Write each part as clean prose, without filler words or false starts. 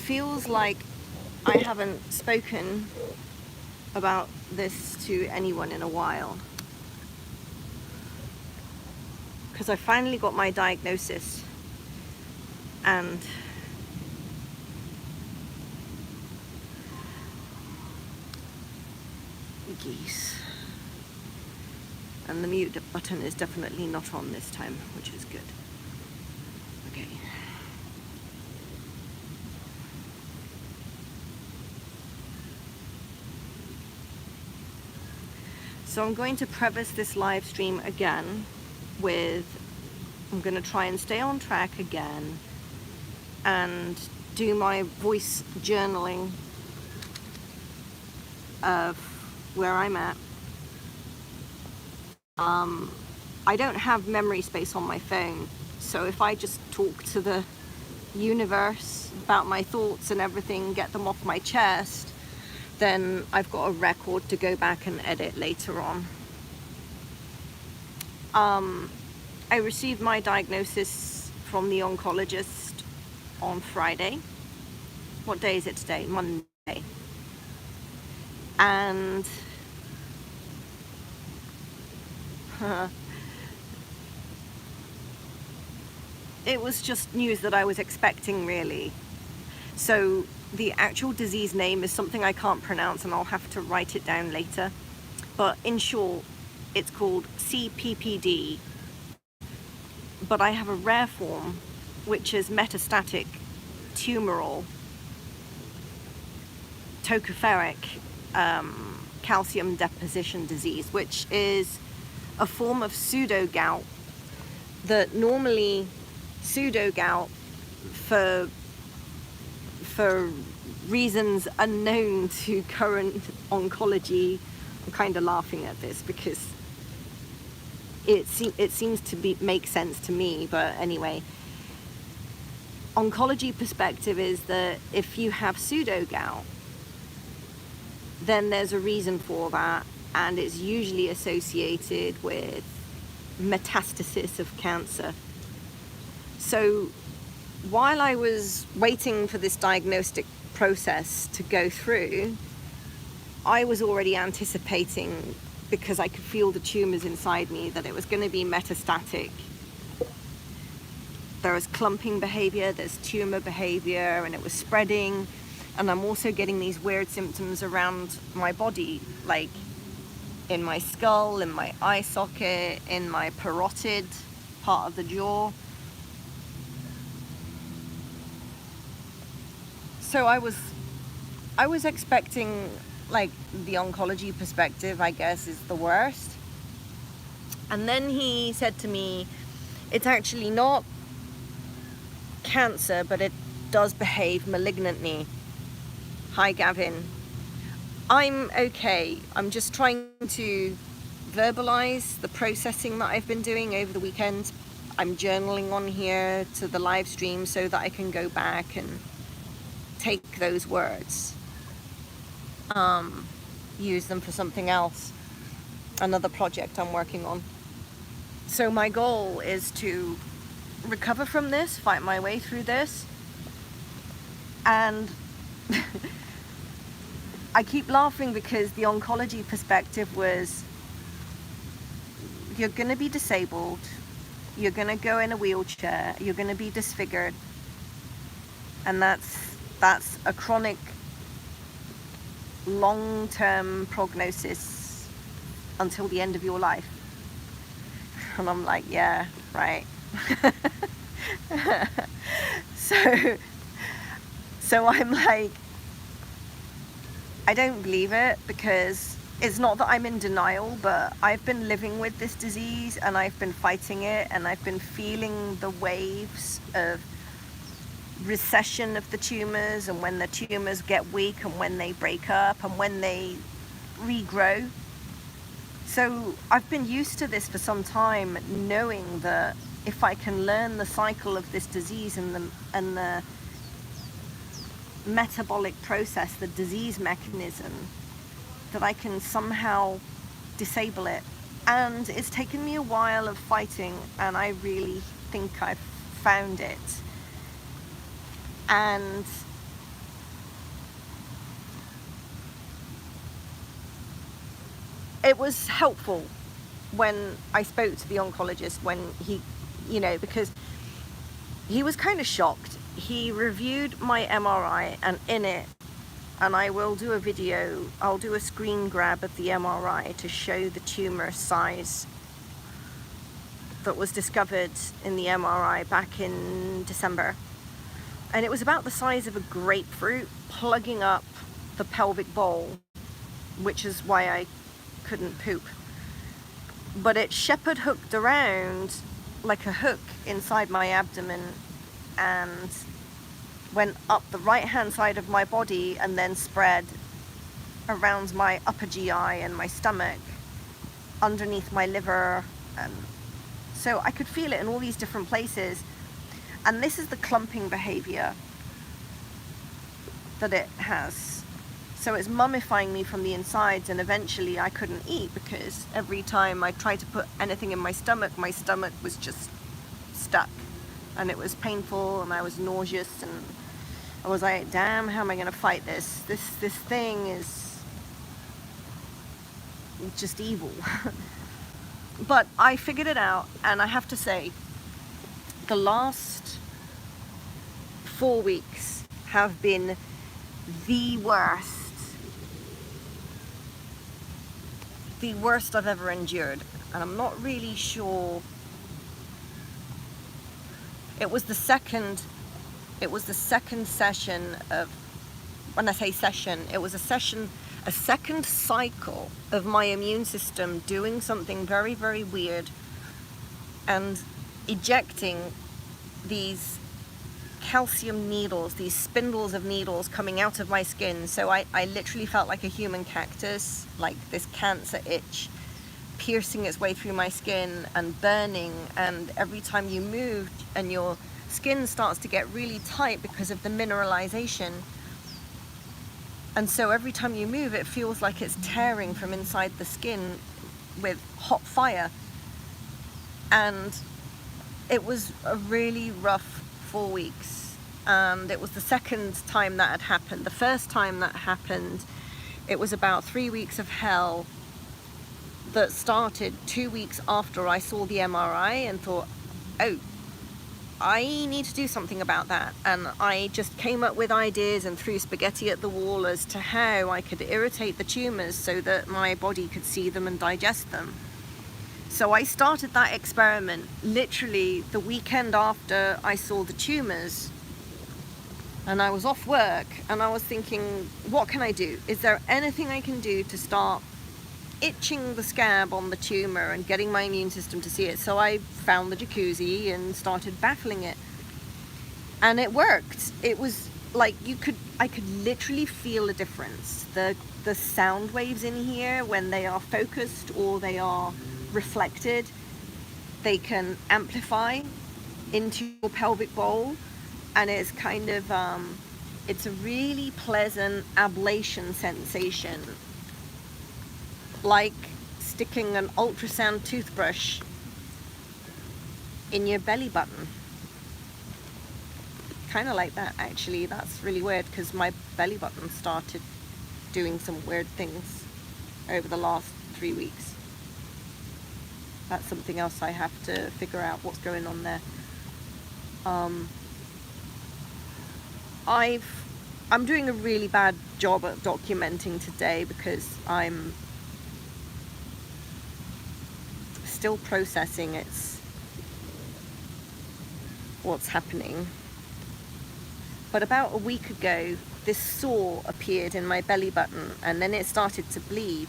feels like I haven't spoken about this to anyone in a while, because I finally got my diagnosis, and geese. And the mute button is definitely not on this time, which is good. Okay. So I'm going to preface this live stream again with, I'm going to try and stay on track again and do my voice journaling of where I'm at. I don't have memory space on my phone, so if I just talk to the universe about my thoughts and everything, get them off my chest, then I've got a record to go back and edit later on. I received my diagnosis from the oncologist on Friday. What day is it today? Monday. And it was just news that I was expecting, really. So the actual disease name is something I can't pronounce, and I'll have to write it down later. But in short, it's called CPPD. But I have a rare form, which is metastatic tumoral tophophoric calcium deposition disease, which is a form of pseudo-gout that normally pseudo-gout, for reasons unknown to current oncology, I'm kind of laughing at this because it seems to make sense to me, but anyway, oncology perspective is that if you have pseudo-gout, then there's a reason for that, and it's usually associated with metastasis of cancer. So while I was waiting for this diagnostic process to go through, I was already anticipating, because I could feel the tumors inside me, that it was going to be metastatic. There was clumping behavior, there's tumor behavior, and it was spreading. And I'm also getting these weird symptoms around my body, like in my skull, in my eye socket, in my parotid part of the jaw. So I was expecting, like, the oncology perspective, I guess, is the worst. And then he said to me, it's actually not cancer, but it does behave malignantly. Hi, Gavin. I'm okay. I'm just trying to verbalize the processing that I've been doing over the weekend. I'm journaling on here to the live stream so that I can go back and take those words, use them for something else, another project I'm working on. So my goal is to recover from this, fight my way through this, and I keep laughing because the oncology perspective was, you're going to be disabled, you're going to go in a wheelchair, you're going to be disfigured, and that's a chronic, long-term prognosis until the end of your life. And I'm like, yeah, right. So I'm like, I don't believe it, because it's not that I'm in denial, but I've been living with this disease and I've been fighting it, and I've been feeling the waves of recession of the tumors, and when the tumors get weak, and when they break up, and when they regrow. So I've been used to this for some time, knowing that if I can learn the cycle of this disease and the metabolic process, the disease mechanism, that I can somehow disable it. And it's taken me a while of fighting, and I really think I've found it. And it was helpful when I spoke to the oncologist, when he, you know, because he was kind of shocked. He reviewed my MRI, and in it, and I will do a video, I'll do a screen grab of the MRI to show the tumor size that was discovered in the MRI back in December. And it was about the size of a grapefruit plugging up the pelvic bowl, which is why I couldn't poop. But it shepherd hooked around like a hook inside my abdomen and went up the right hand side of my body and then spread around my upper GI and my stomach, underneath my liver. So I could feel it in all these different places. And this is the clumping behavior that it has. So it's mummifying me from the insides, and eventually I couldn't eat because every time I tried to put anything in my stomach was just stuck, and it was painful, and I was nauseous, and I was like, damn, how am I going to fight this? This thing is just evil. But I figured it out, and I have to say, the last 4 weeks have been the worst I've ever endured. And I'm not really sure. It was the second session of, when I say session, it was a second cycle of my immune system doing something very, very weird and ejecting these calcium needles, these spindles of needles coming out of my skin. So I literally felt like a human cactus, like this cancer itch piercing its way through my skin and burning. And every time you move, and your skin starts to get really tight because of the mineralization, and so every time you move, it feels like it's tearing from inside the skin with hot fire. And it was a really rough 4 weeks, and it was the second time that had happened. The first time that happened, it was about 3 weeks of hell that started 2 weeks after I saw the MRI and thought, oh, I need to do something about that. And I just came up with ideas and threw spaghetti at the wall as to how I could irritate the tumors so that my body could see them and digest them. So I started that experiment literally the weekend after I saw the tumors, and I was off work, and I was thinking, what can I do? Is there anything I can do to start itching the scab on the tumor and getting my immune system to see it? So I found the jacuzzi and started baffling it, and it worked. It was like I could literally feel a difference. The sound waves in here, when they are focused or they are reflected, they can amplify into your pelvic bowl, and it's kind of it's a really pleasant ablation sensation, like sticking an ultrasound toothbrush in your belly button. Kind of like that, actually. That's really weird because my belly button started doing some weird things over the last 3 weeks. That's something else I have to figure out what's going on there. I'm doing a really bad job at documenting today because I'm still processing what's happening. But about a week ago, this sore appeared in my belly button, and then it started to bleed,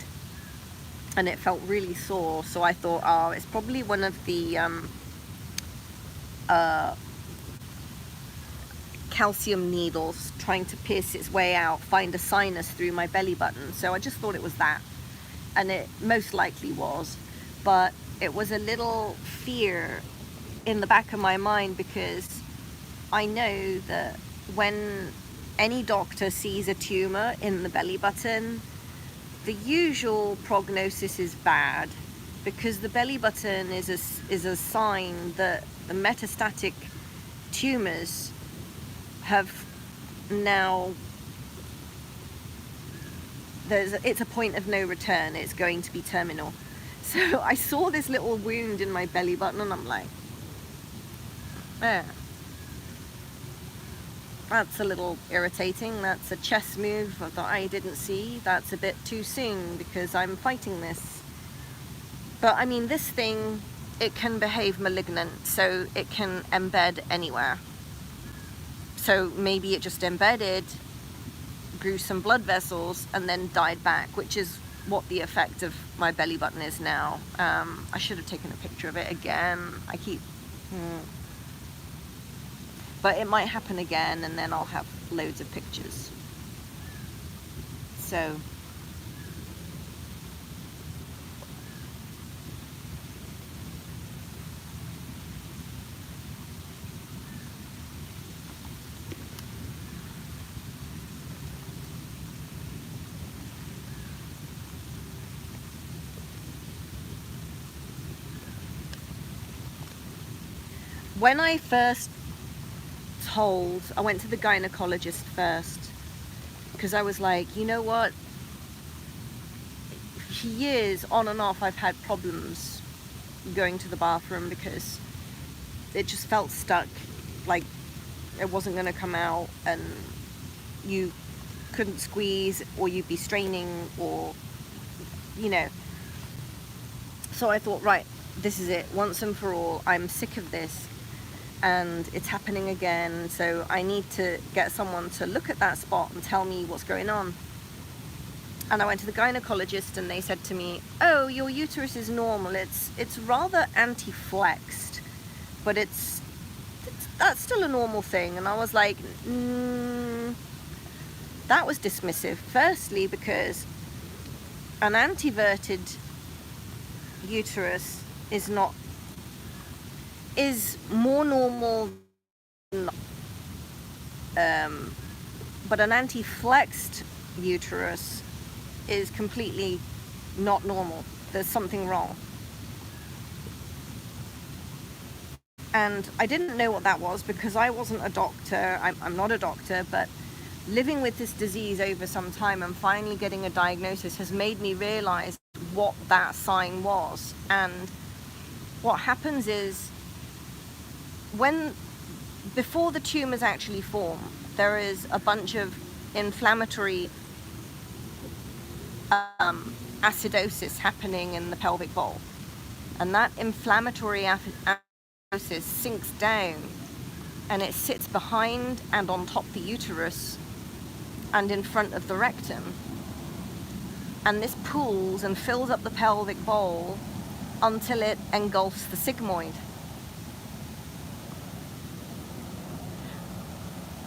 and it felt really sore. So I thought, oh, it's probably one of the calcium needles trying to pierce its way out, find a sinus through my belly button. So I just thought it was that, and it most likely was. But it was a little fear in the back of my mind, because I know that when any doctor sees a tumor in the belly button, the usual prognosis is bad, because the belly button is a sign that the metastatic tumors have now it's a point of no return. It's going to be terminal. So I saw this little wound in my belly button and I'm like, that's a little irritating. That's a chess move that I didn't see. That's a bit too soon because I'm fighting this. But I mean, this thing, it can behave malignant, so it can embed anywhere. So maybe it just embedded, grew some blood vessels, and then died back, which is what the effect of my belly button is now. I should have taken a picture of it again. But it might happen again, and then I'll have loads of pictures. So when I first I went to the gynecologist first because I was like, you know what, for years on and off I've had problems going to the bathroom because it just felt stuck, like it wasn't going to come out, and you couldn't squeeze, or you'd be straining, or so I thought, right, this is it, once and for all. I'm sick of this and it's happening again, so I need to get someone to look at that spot and tell me what's going on. And I went to the gynecologist and they said to me, oh, your uterus is normal, it's rather anti-flexed, but that's still a normal thing. And I was like, that was dismissive. Firstly, because an antiverted uterus is more normal than, but an anti-flexed uterus is completely not normal. There's something wrong. And I didn't know what that was because I wasn't a doctor. I'm not a doctor, but living with this disease over some time and finally getting a diagnosis has made me realize what that sign was. And what happens is, before the tumors actually form, there is a bunch of inflammatory acidosis happening in the pelvic bowl, and that inflammatory acidosis sinks down and it sits behind and on top the uterus and in front of the rectum, and this pools and fills up the pelvic bowl until it engulfs the sigmoid.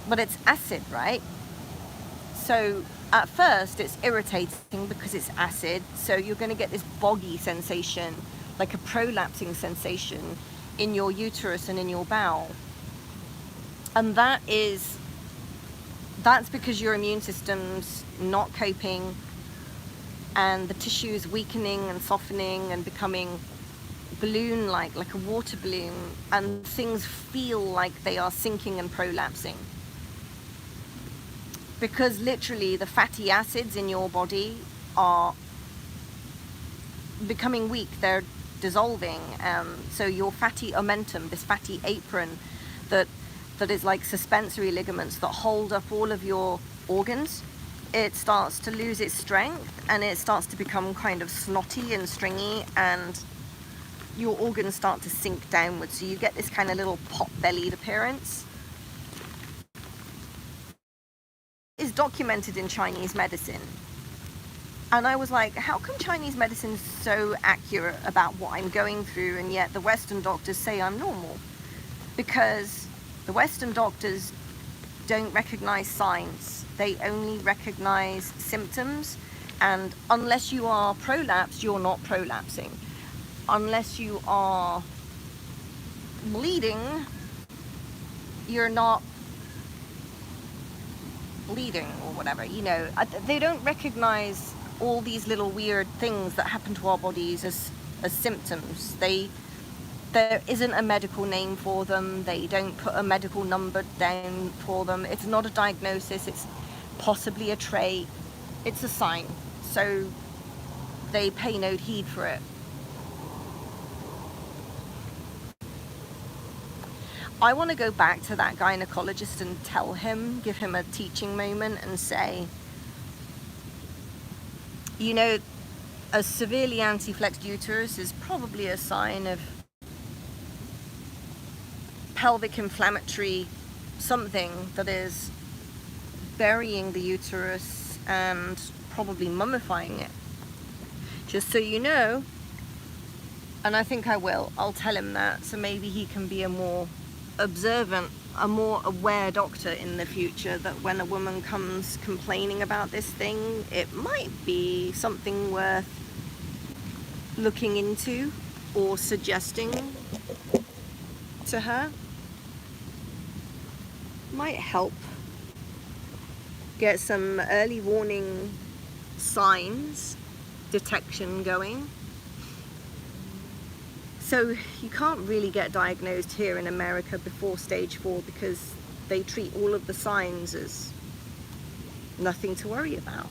But it's acid, right? So at first it's irritating because it's acid, so you're going to get this boggy sensation, like a prolapsing sensation in your uterus and in your bowel. And that's because your immune system's not coping, and the tissue is weakening and softening and becoming balloon-like, like a water balloon, and things feel like they are sinking and prolapsing. Because literally the fatty acids in your body are becoming weak, they're dissolving, so your fatty omentum, this fatty apron that is like suspensory ligaments that hold up all of your organs, it starts to lose its strength and it starts to become kind of snotty and stringy, and your organs start to sink downwards, so you get this kind of little pot-bellied appearance. Is documented in Chinese medicine. And I was like, how come Chinese medicine is so accurate about what I'm going through, and yet the Western doctors say I'm normal? Because the Western doctors don't recognize signs. They only recognize symptoms, and unless you are prolapsed, you're not prolapsing. Unless you are bleeding, you're not bleeding or whatever, they don't recognize all these little weird things that happen to our bodies as symptoms. There isn't a medical name for them. They don't put a medical number down for them. It's not a diagnosis. It's possibly a trait. It's a sign. so they pay no heed for it. I want to go back to that gynecologist and tell him, give him a teaching moment and say, you know, a severely anti-flexed uterus is probably a sign of pelvic inflammatory something that is burying the uterus and probably mummifying it. Just so you know, and I think I'll tell him that, so maybe he can be a more observant, a more aware doctor in the future, that when a woman comes complaining about this thing, it might be something worth looking into or suggesting to her. Might help get some early warning signs detection going. So you can't really get diagnosed here in America before stage 4 because they treat all of the signs as nothing to worry about.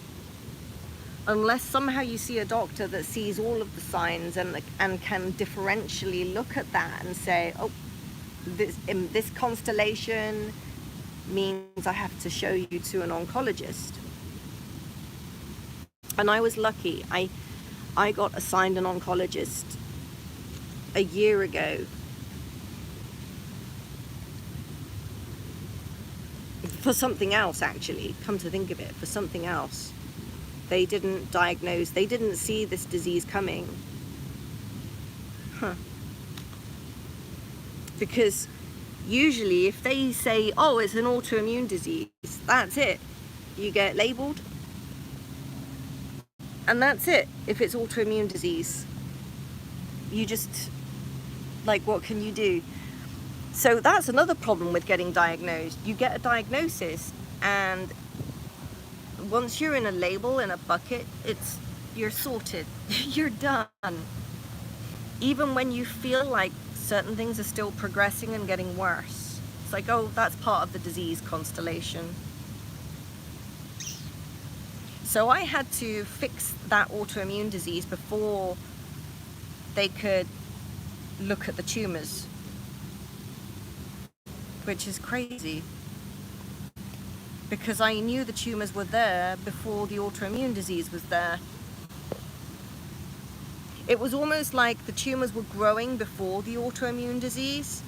Unless somehow you see a doctor that sees all of the signs and can differentially look at that and say, oh, this constellation means I have to show you to an oncologist. And I was lucky. I got assigned an oncologist a year ago for something else, actually, come to think of it, for something else. They didn't diagnose, they didn't see this disease coming. Because usually if they say, oh, it's an autoimmune disease, that's it. You get labeled and that's it. If it's autoimmune disease, you just, like, what can you do? So that's another problem with getting diagnosed. You get a diagnosis, and once you're in a label, in a bucket, you're sorted. You're done. Even when you feel like certain things are still progressing and getting worse, it's like, oh, that's part of the disease constellation. So I had to fix that autoimmune disease before they could look at the tumors, which is crazy, because I knew the tumors were there before the autoimmune disease was there. It was almost like the tumors were growing before the autoimmune disease,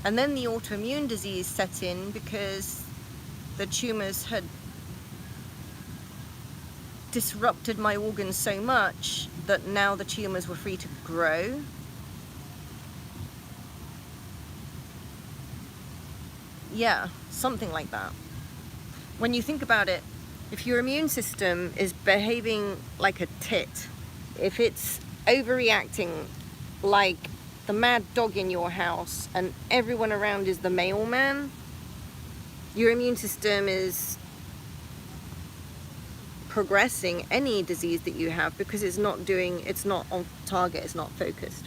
and then the autoimmune disease set in because the tumors had disrupted my organs so much that now the tumors were free to grow. Yeah, something like that. When you think about it, if your immune system is behaving like a tit, if it's overreacting like the mad dog in your house and everyone around is the mailman, your immune system is progressing any disease that you have because it's not on target, it's not focused.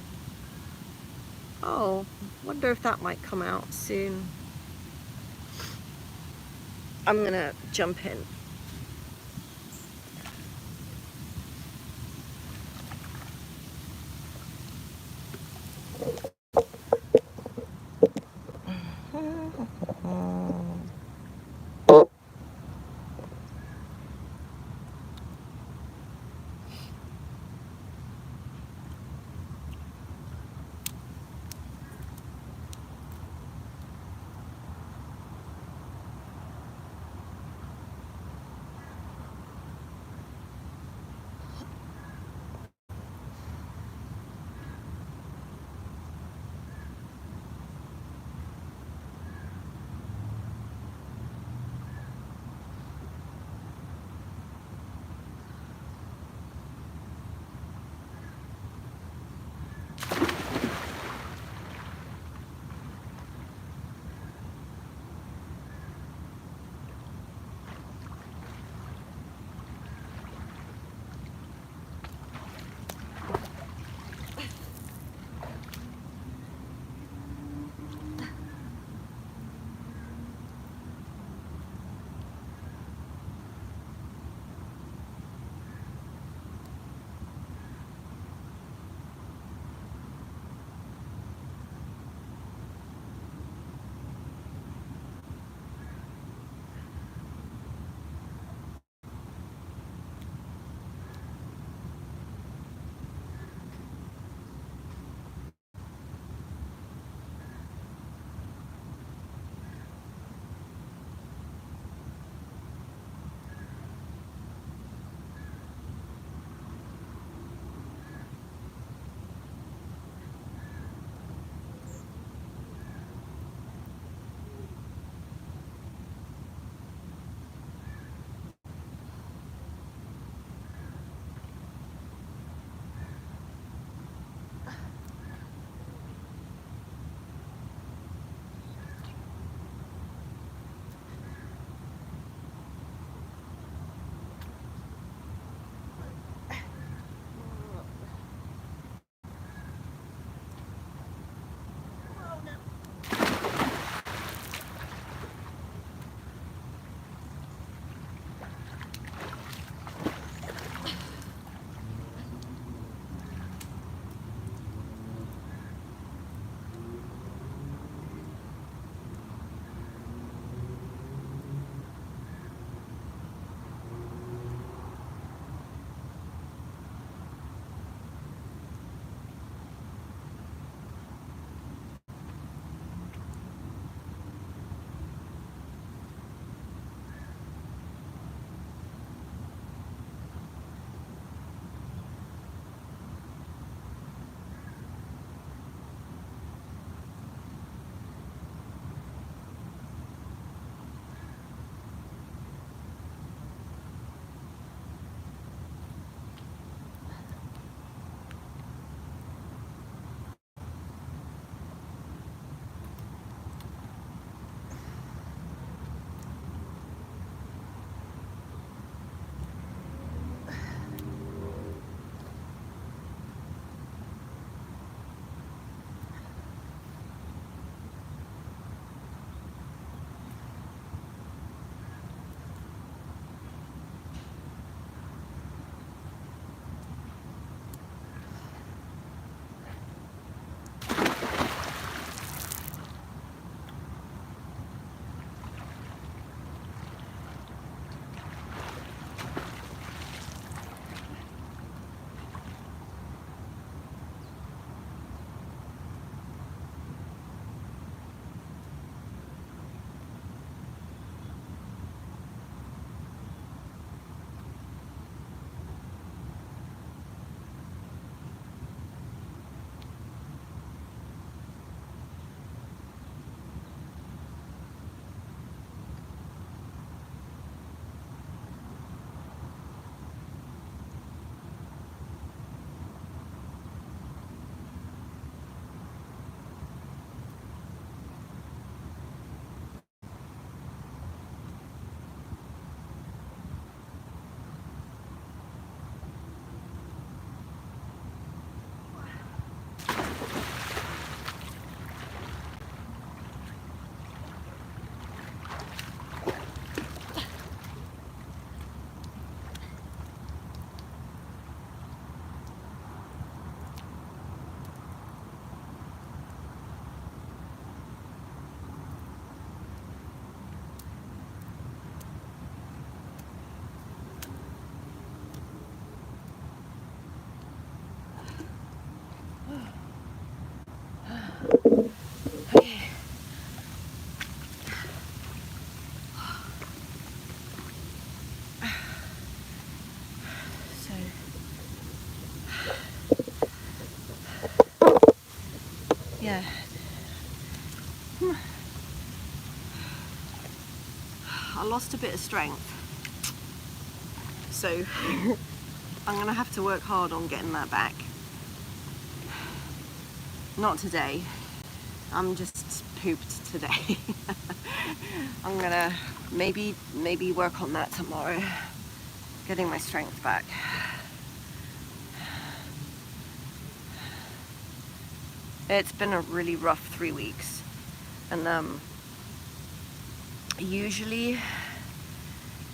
Oh, wonder if that might come out soon. I'm gonna jump in. I lost a bit of strength. So I'm gonna have to work hard on getting that back. Not today. I'm just pooped today. I'm gonna maybe work on that tomorrow. Getting my strength back. It's been a really rough 3 weeks, and usually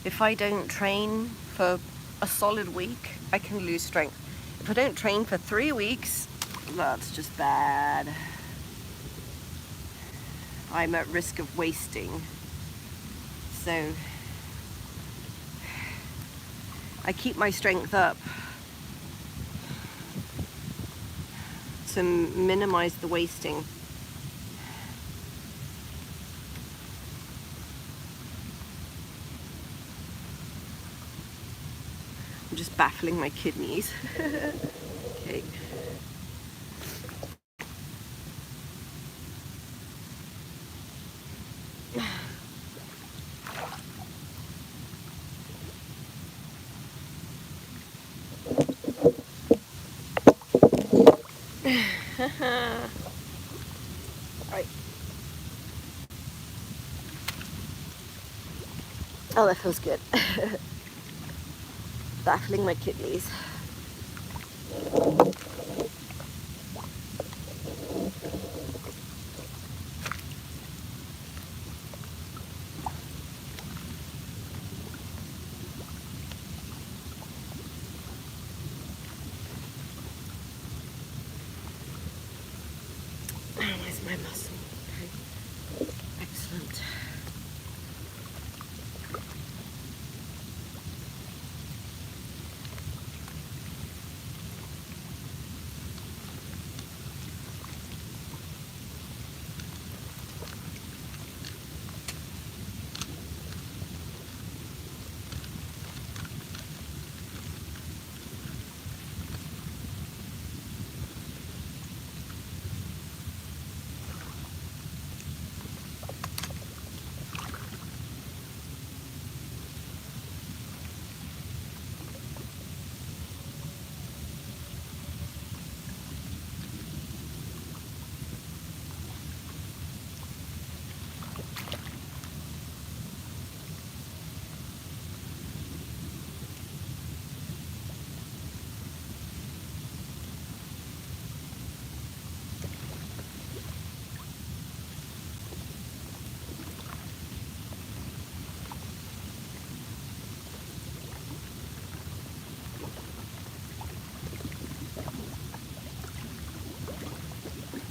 if I don't train for a solid week, I can lose strength. If I don't train for 3 weeks, that's just bad. I'm at risk of wasting. So I keep my strength up to minimize the wasting. I'm just baffling my kidneys. Okay. Right. Oh, that feels good. Baffling my kidneys. Where's my muscle? Okay. Excellent.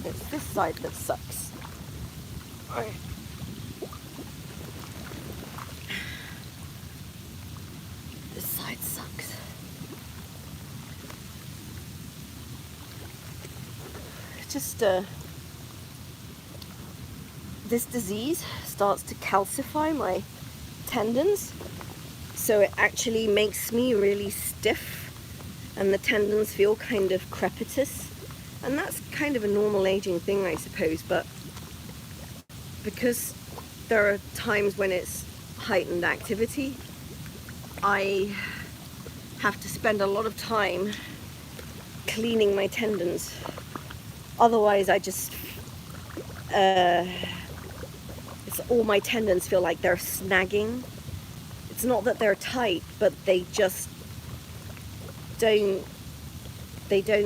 It's this side that sucks. Okay. This side sucks. Just this disease starts to calcify my tendons, so it actually makes me really stiff, and the tendons feel kind of crepitous. And that's kind of a normal aging thing, I suppose, but because there are times when it's heightened activity, I have to spend a lot of time cleaning my tendons. Otherwise, I just, all my tendons feel like they're snagging. It's not that they're tight, but they just don't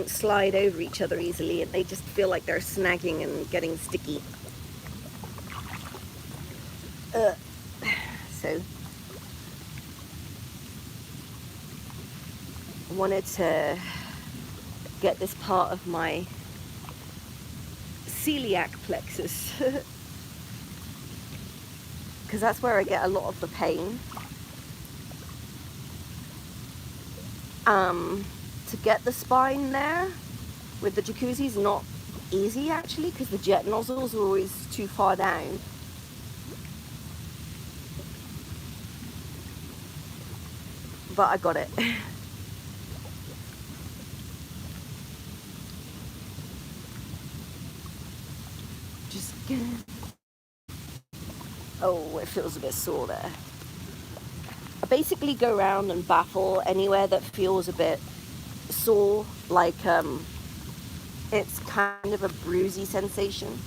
slide over each other easily, and they just feel like they're snagging and getting sticky. So I wanted to get this part of my celiac plexus because that's where I get a lot of the pain. To get the spine there with the jacuzzi is not easy, actually, because the jet nozzles are always too far down. But I got it. Just oh, it feels a bit sore there. basically go around and baffle anywhere that feels a bit sore, like it's kind of a bruisey sensation,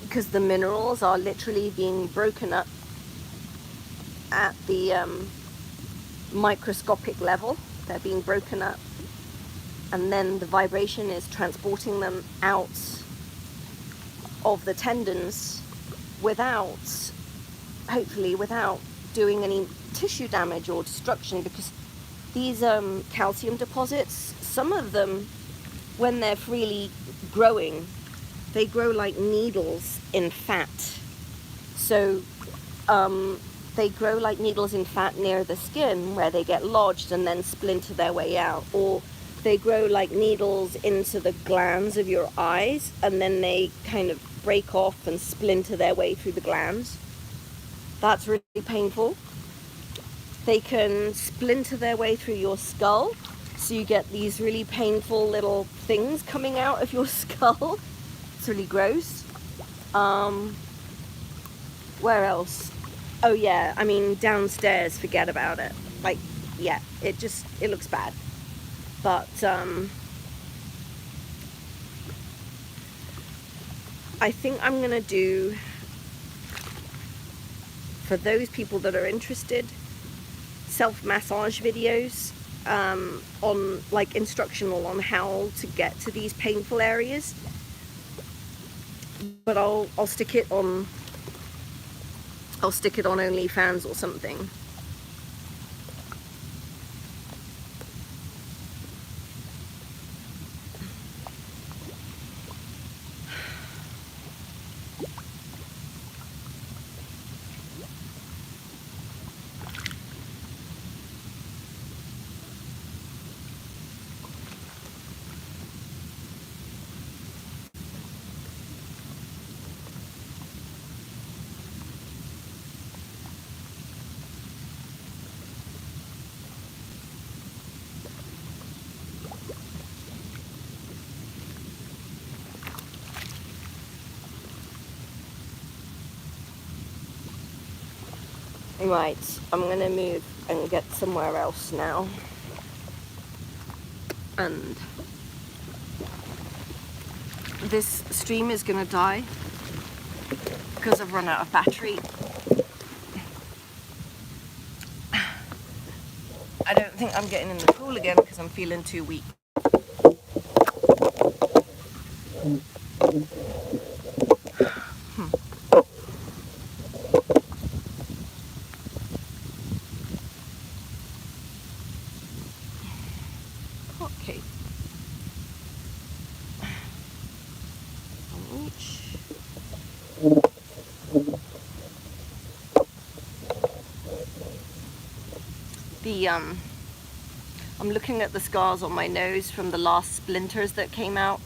because the minerals are literally being broken up at the microscopic level. They're being broken up, and then the vibration is transporting them out of the tendons without, hopefully without doing any tissue damage or destruction, because these calcium deposits, some of them, when they're freely growing, they grow like needles in fat. So they grow like needles in fat near the skin, where they get lodged and then splinter their way out. Or they grow like needles into the glands of your eyes, and then they kind of break off and splinter their way through the glands. That's really painful. They can splinter their way through your skull, so you get these really painful little things coming out of your skull. It's really gross. Where else? Oh yeah, I mean, downstairs, forget about it. Like, yeah, it looks bad. But I think I'm gonna do, for those people that are interested, self-massage videos on, like, instructional on how to get to these painful areas. But I'll stick it on OnlyFans or something. Right, I'm gonna move and get somewhere else now. And this stream is gonna die because I've run out of battery. I don't think I'm getting in the pool again because I'm feeling too weak. Okay. I'm looking at the scars on my nose from the last splinters that came out.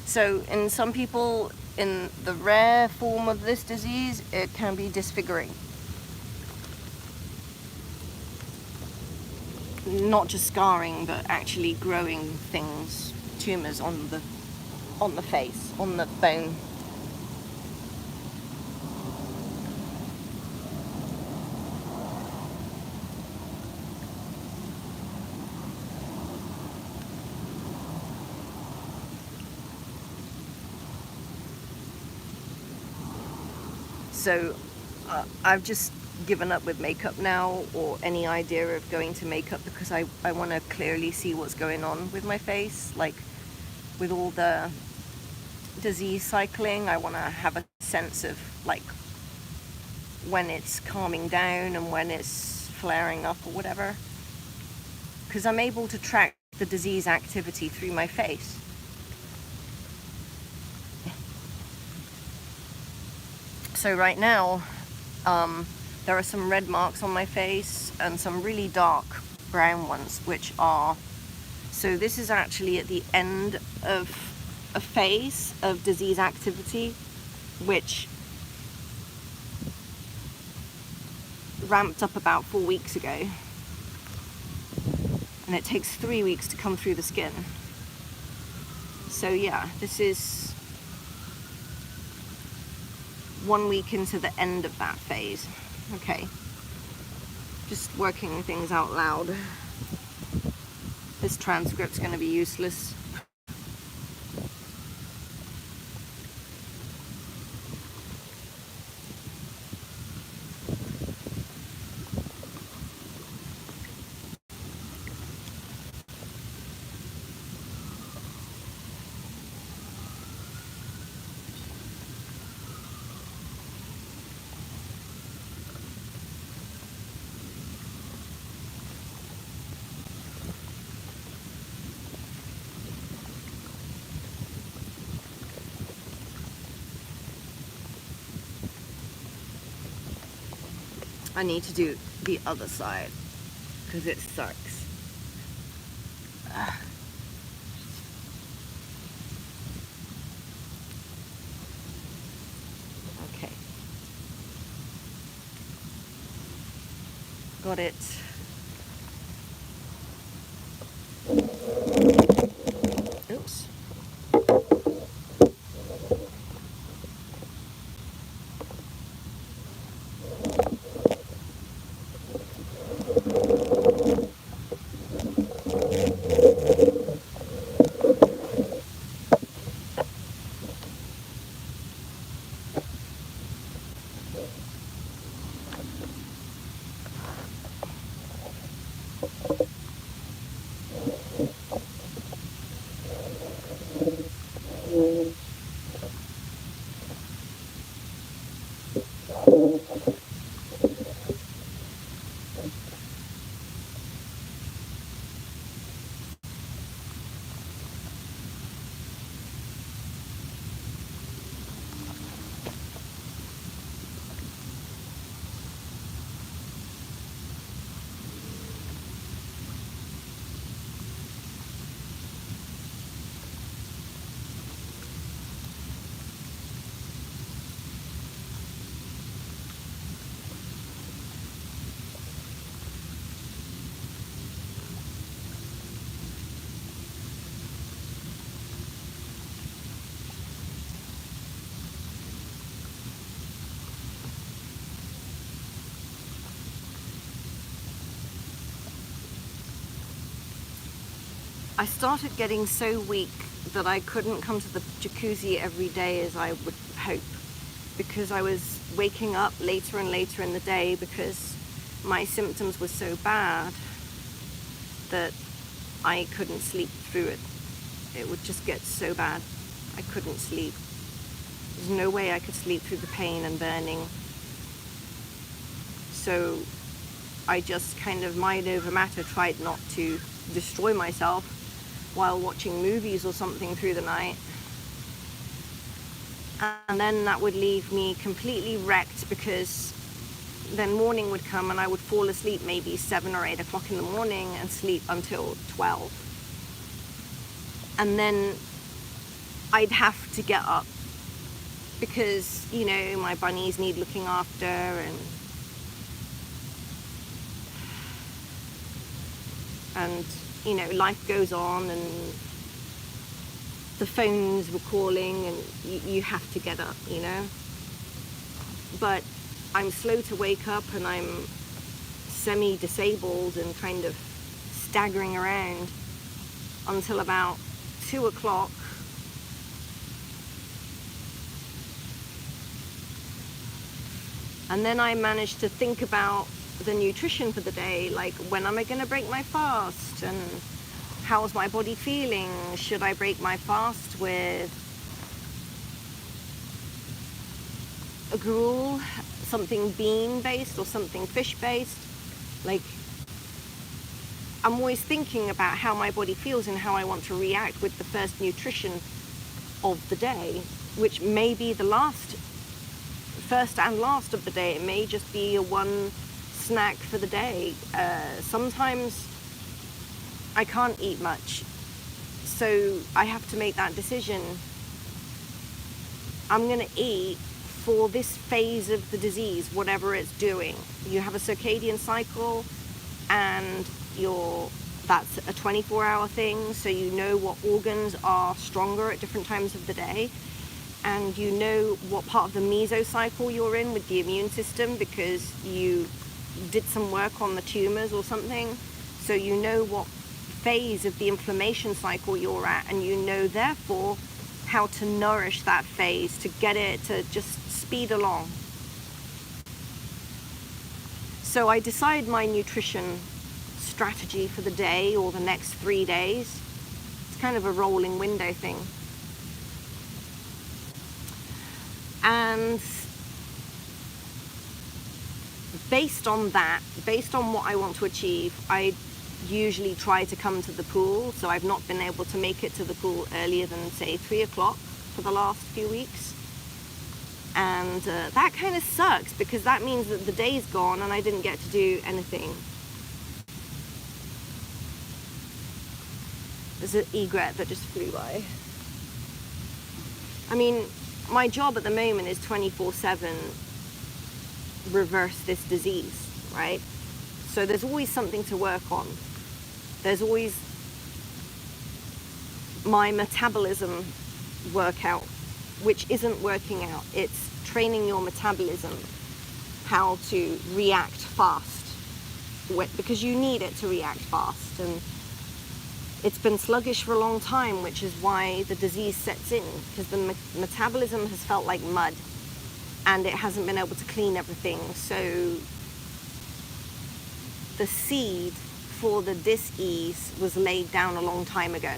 So in some people, in the rare form of this disease, it can be disfiguring. Not just scarring, but actually growing things, tumors on the face, on the bone. So I've just given up with makeup now, or any idea of going to makeup, because I want to clearly see what's going on with my face. Like, with all the disease cycling, I want to have a sense of, like, when it's calming down and when it's flaring up or whatever, because I'm able to track the disease activity through my face. So right now, there are some red marks on my face and some really dark brown ones, which are, so this is actually at the end of a phase of disease activity, which ramped up about 4 weeks ago. and it takes 3 weeks to come through the skin. So yeah, this is 1 week into the end of that phase. Okay, just working things out loud. This transcript's going to be useless. I need to do the other side because it sucks. Okay. Got it. Oops. I started getting so weak that I couldn't come to the jacuzzi every day as I would hope, because I was waking up later and later in the day because my symptoms were so bad that I couldn't sleep through it. It would just get so bad. I couldn't sleep. There's no way I could sleep through the pain and burning. So I just kind of mind over matter tried not to destroy myself while watching movies or something through the night. And then that would leave me completely wrecked, because then morning would come and I would fall asleep maybe 7 or 8 o'clock in the morning and sleep until 12. And then I'd have to get up because, you know, my bunnies need looking after, and you know, life goes on and the phones were calling and you have to get up, you know. But I'm slow to wake up and I'm semi-disabled and kind of staggering around until about 2 o'clock. And then I managed to think about the nutrition for the day, like when am I going to break my fast and how's my body feeling? Should I break my fast with a gruel, something bean based or something fish based? Like, I'm always thinking about how my body feels and how I want to react with the first nutrition of the day, which may be the first and last of the day. It may just be a one snack for the day. Sometimes I can't eat much, so I have to make that decision. I'm going to eat for this phase of the disease, whatever it's doing. You have a circadian cycle and your That's a 24-hour thing, so you know what organs are stronger at different times of the day, and you know what part of the mesocycle you're in with the immune system because you did some work on the tumors or something. So you know what phase of the inflammation cycle you're at, and you know therefore how to nourish that phase to get it to just speed along. So I decide my nutrition strategy for the day or the next 3 days. It's kind of a rolling window thing. And based on that, based on what I want to achieve, I usually try to come to the pool. So I've not been able to make it to the pool earlier than, say, 3 o'clock for the last few weeks. And that kind of sucks because that means that the day's gone and I didn't get to do anything. There's an egret that just flew by. I mean, my job at the moment is 24/7 reverse this disease, right? So there's always something to work on. There's always my metabolism workout, which isn't working out. It's training your metabolism how to react fast, because you need it to react fast. And it's been sluggish for a long time, which is why the disease sets in, because the metabolism has felt like mud and it hasn't been able to clean everything. So the seed for the dis-ease was laid down a long time ago.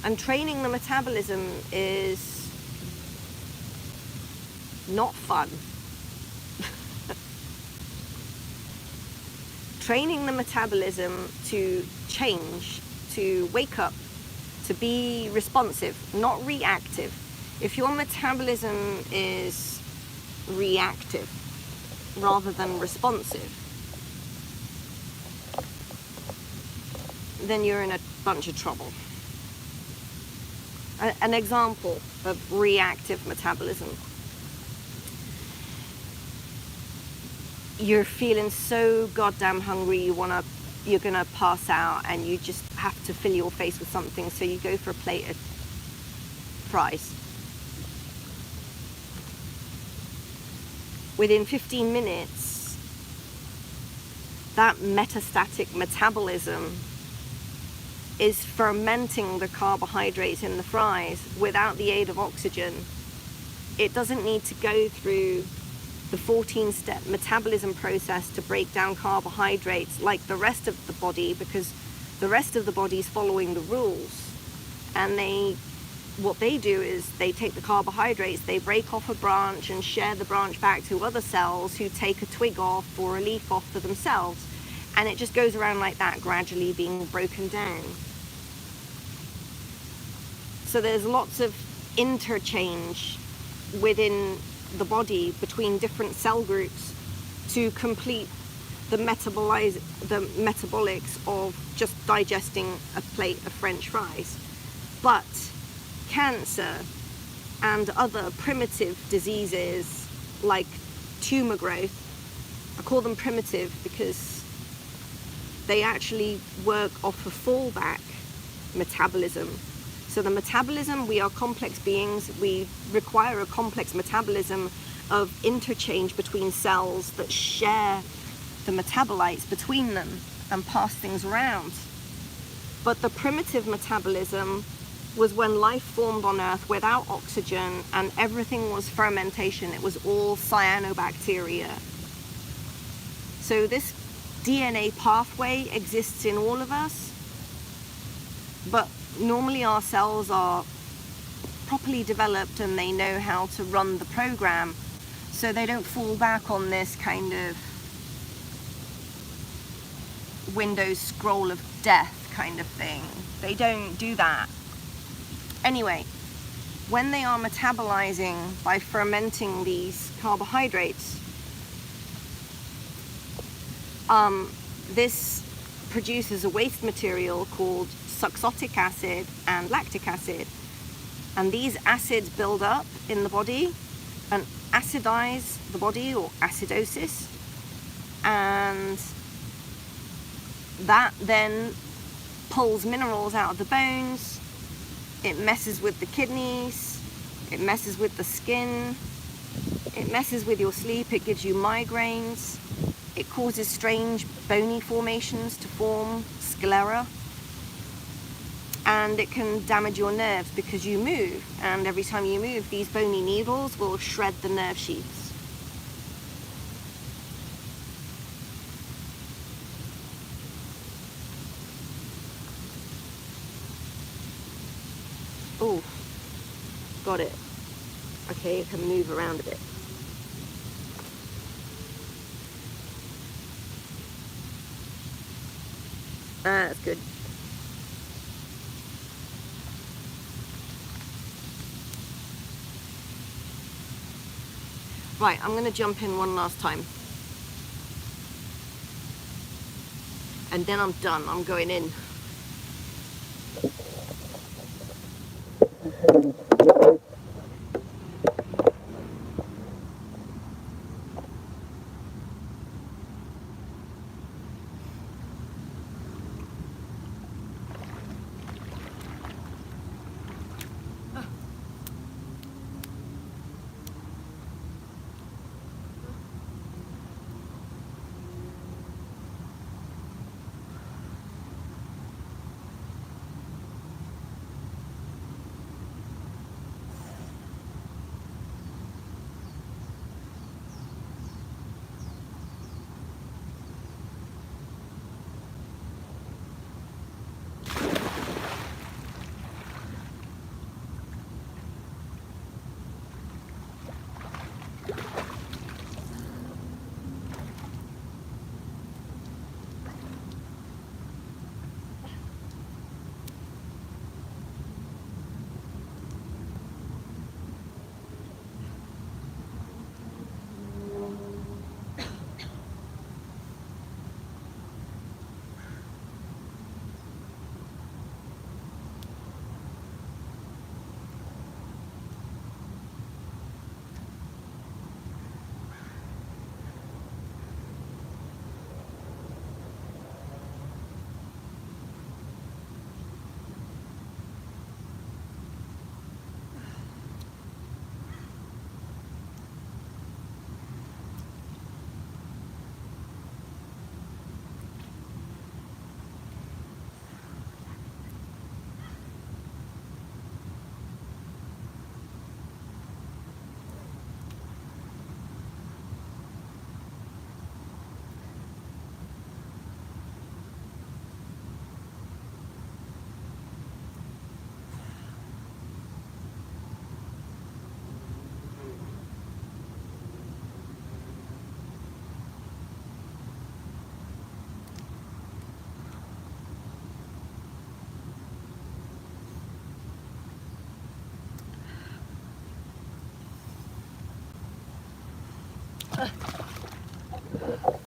And training the metabolism is not fun. Training the metabolism to change, to wake up, to be responsive, not reactive. If your metabolism is reactive rather than responsive, then you're in a bunch of trouble. An example of reactive metabolism. You're feeling so goddamn hungry, you're gonna pass out, and you just have to fill your face with something, so you go for a plate of fries. Within 15 minutes, that metastatic metabolism is fermenting the carbohydrates in the fries without the aid of oxygen. It doesn't need to go through the 14-step metabolism process to break down carbohydrates like the rest of the body, because the rest of the body is following the rules. And what they do is they take the carbohydrates, they break off a branch and share the branch back to other cells who take a twig off or a leaf off for themselves. And it just goes around like that, gradually being broken down. So there's lots of interchange within the body between different cell groups to complete the metabolics of just digesting a plate of French fries. But cancer and other primitive diseases like tumor growth, I call them primitive because they actually work off a fallback metabolism. So the metabolism, we are complex beings. We require a complex metabolism of interchange between cells that share the metabolites between them and pass things around. But the primitive metabolism was when life formed on Earth without oxygen and everything was fermentation. It was all cyanobacteria. So this DNA pathway exists in all of us, but normally our cells are properly developed and they know how to run the program, so they don't fall back on this kind of Windows scroll of death kind of thing. They don't do that. Anyway, when they are metabolizing by fermenting these carbohydrates, this produces a waste material called succintic acid and lactic acid, And these acids build up in the body and acidize the body, or acidosis, and that then pulls minerals out of the bones. It messes with the kidneys, it messes with the skin, it messes with your sleep, it gives you migraines, it causes strange bony formations to form, sclera, and it can damage your nerves because you move, and every time you move, these bony needles will shred the nerve sheaths. Oh, got it. Okay, I can move around a bit. That's good. Right, I'm going to jump in one last time. And then I'm done. I'm going in.